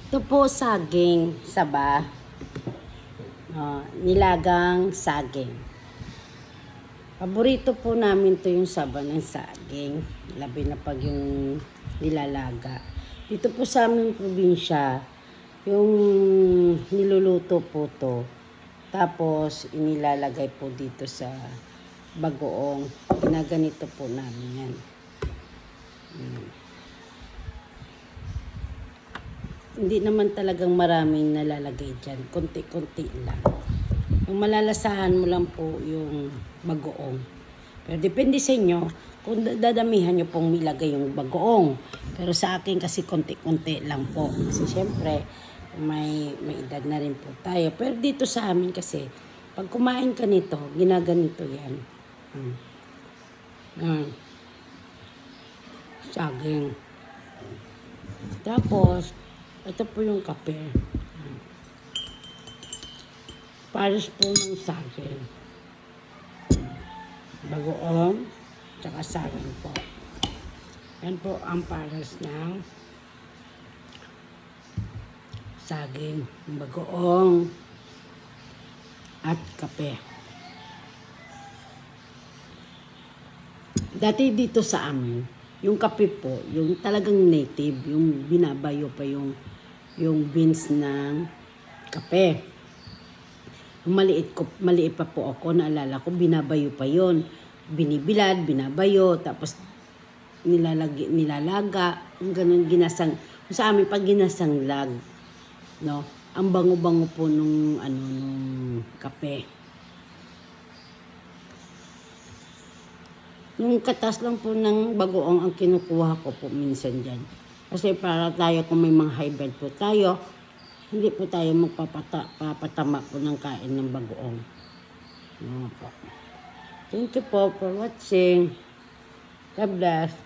Ito po saging, saba. Nilagang saging. Paborito po namin to yung saba ng saging. Labi na pag yung nilalaga. Dito po sa aming probinsya, yung niluluto po to. Tapos inilalagay po dito sa bagoong. Ginaganito po namin yan. Hindi naman talagang maraming nalalagay dyan. Konti-konti lang. Yung malalasahan mo lang po yung bagoong. Pero depende sa inyo kung dadamihan nyo pong ilagay yung bagoong. Pero sa akin kasi konti-konti lang po. Kasi syempre, may edad na rin po tayo. Pero dito sa amin kasi, pag kumain ka nito, ginaganito yan. Saging. Tapos, ito po yung kape. Pares po ng saging. Bagoong, tsaka saging po. Yan po ang pares ng saging, bagoong, at kape. Dati dito sa amin, yung kape po, yung talagang native, yung binabayo pa yung beans ng kape. Maliit pa po ako, naalala ko, binabayo pa yon. Binibilad, binabayo, tapos nilalaga, yung ganun ginasang, sa amin pag ginasang lag, no? Ang bango-bango po nung kape. Yung katas lang po ng bagoong ang kinukuha ko po minsan dyan. Kasi para tayo, kung may mga high blood po tayo, hindi po tayo magpapatama po ng kain ng bagoong. Thank you po for watching. God bless.